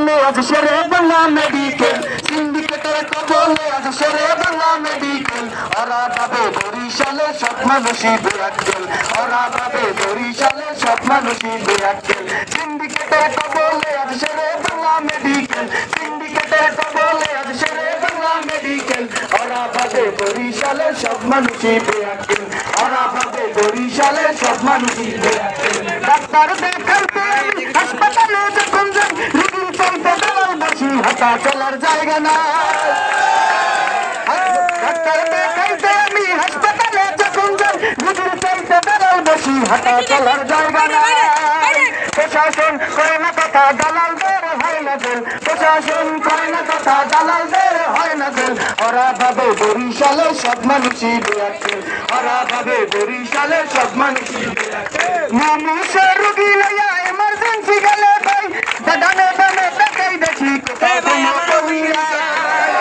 কবলে আজ শেরে বাংলা মেডিকেল, সিন্ডিকেটের কবলে আজ শেরে বাংলা মেডিকেল। ওরা ভাবে বরিশালে সব মানুষই বেআক্কেল, ওরা ভাবে বরিশালে সব মানুষই বেআক্কেল। সিন্ডিকেটের কবলে আজ শেরে বাংলা মেডিকেল, সিন্ডিকেটের কবলে আজ শেরে বাংলা মেডিকেল। ওরা ভাবে বরিশালে সব মানুষই বেআক্কেল, ওরা ভাবে বরিশালে সব মানুষই বেআক্কেল। ডাক্তার দেখাইতে আমি হাসপাতালে যখন যাই, রুগীর চাইতে দালাল বসি, হাঁটা চলার জায়গা না। ডাক্তার দেখাইতে আমি হাসপাতালে যখন যাই, রুগীর চাইতে দালাল বসি, হাঁটা চলার জায়গা না। প্রশাসন করে না কথা, দালালদের হয় না জেল, প্রশাসন করে না কথা, দালালদের হয় না জেল। ওরা ভাবে বরিশালে সব মানুষই বেআক্কেল, ওরা ভাবে বরিশালে সব মানুষই বেআক্কেল। মানুষের রুগী লইয়া এমার্জেন্সি গেলে ভাই, ডানে বামে তাকাই দেখি কোথাও কোনো কমি নাই।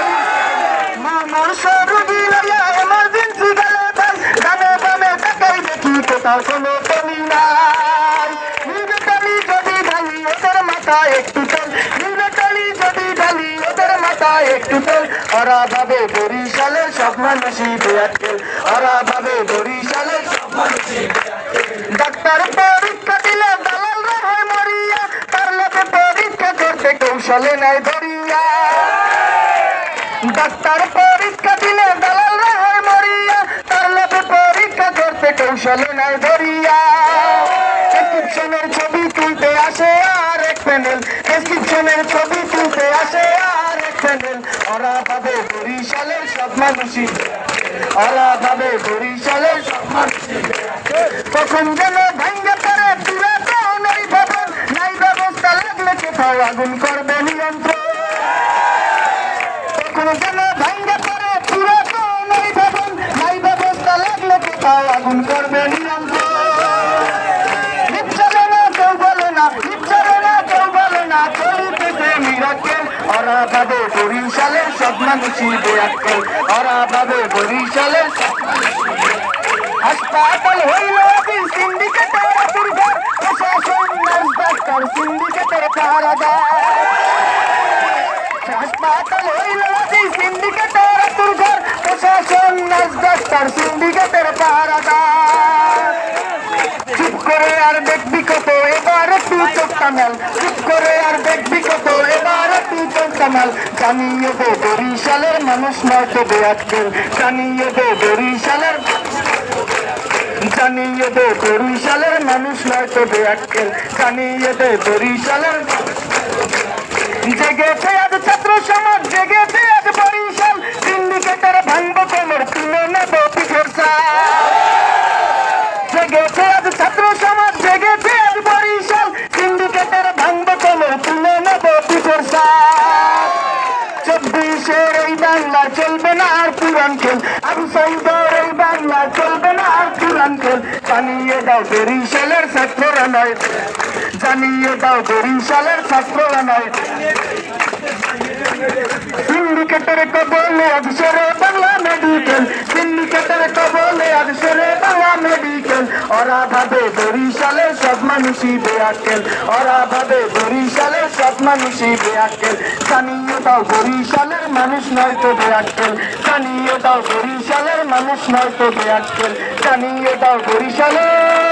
মানুষের রুগী লইয়া এমার্জেন্সি গেলে ভাই, ডানে বামে তাকাই দেখি কোথাও কোনো কমি নাই। নির্বাচনী যদি ঢালি ওদের মাথা একটু তোল, নির্বাচনী যদি ঢালি ওদের মাথা একটু তোল। ওরা ভাবে বরিশালে সব মানুষই বেআক্কেল, ওরা ভাবে বরিশালে সব মানুষই বেআক্কেল। ডাক্তার পরীক্ষা দিলে দালালরা হয় মরিয়া, তার লোকে পরীক্ষা করতে কৌশলে নাই ধরিয়া। ডাক্তার পরীক্ষা দিলে দালালরা হয় মরিয়া, তার লোকে পরীক্ষা করতে কৌশলে নাই ধরিয়া। প্রেসক্রিপশনের ছবি তুলতে আসে আর এক প্যানেল, প্রেসক্রিপশনের ছবি তুলতে আসে আর এক প্যানেল। ওরা ভাবে বরিশালের সব মানুষই, ওরা ভাবে বরিশালের সব মানুষই। কখন যেন ভাঙ্গা পড়ে পুরাতন ওই ভবন, নাই ব্যবস্থা লাগলে কোথাও আগুন করবে নিয়ন্ত্রণ। কখন যেন ভাঙ্গা পড়ে পুরাতন ওই ভবন, নাই ব্যবস্থা লাগলে কোথাও আগুন করবে নিয়ন্ত্রণ। ওরা ভাবে বরিশালের সব মানুষই বেআক্কেল, ওরা ভাবে বরিশালের সব মানুষই। হাসপাতাল হইল কি সিন্ডিকেটের দুর্ঘর, প্রশাসন নার্স ডাক্তার সিন্ডিকেটের পাহারাদার। হাসপাতাল হইল কি সিন্ডিকেটের দুর্ঘর, প্রশাসন নার্স ডাক্তার সিন্ডিকেটের পাহারাদার। চুপ করে আর দেখবি কত, এবার একটু চোখ কামাল, চুপ করে আর দেখবি কত, এবার একটু চোখ কামাল। জানিয়ে দে বরিশালের মানুষ নয় তো বেআক্কেল, জানিয়ে দে বরিশালের, জানিয়ে দে বরিশালের মানুষ নয় তো বেআক্কেল, জানিয়ে দে বরিশালের। জেগেছে আজ ছাত্র সমাজ, জেগেছে আজ বরিশাল, সিন্ডিকেটের ভাঙবো কোমর, তুলে নেব পিঠের চাল। জেগেছে আজ ছাত্র সমাজ, জেগেছে আজ বরিশাল, সিন্ডিকেটের ভাঙবো কোমর, তুলে নেব পিঠের চাল। 24-এর এই বাংলা চলবে না আর পুরান খেল, আবু সাইদের এই বাংলা চলবে না আর পুরান খেল। জানিয়ে দাও বরিশালের ছাত্ররা নয়, জানিয়ে দাও বরিশালের ছাত্ররা নয়। সিন্ডিকেটের কবলে আজ শেরে বাংলা মেডিকেল, সিন্ডিকেটের কবলে আজ শেরে বাংলা মেডিকেল। ওরা ভাবে বরিশালের সব মানুষই বেআক্কেল, ওরা ভাবে বরিশালের সব মানুষই বেআক্কেল। জানিয়ে দাও বরিশালের মানুষ নয় তো বেআক্কেল, জানিয়ে দাও বরিশালের মানুষ নয় তো বেআক্কেল, জানিয়ে দাও বরিশালের।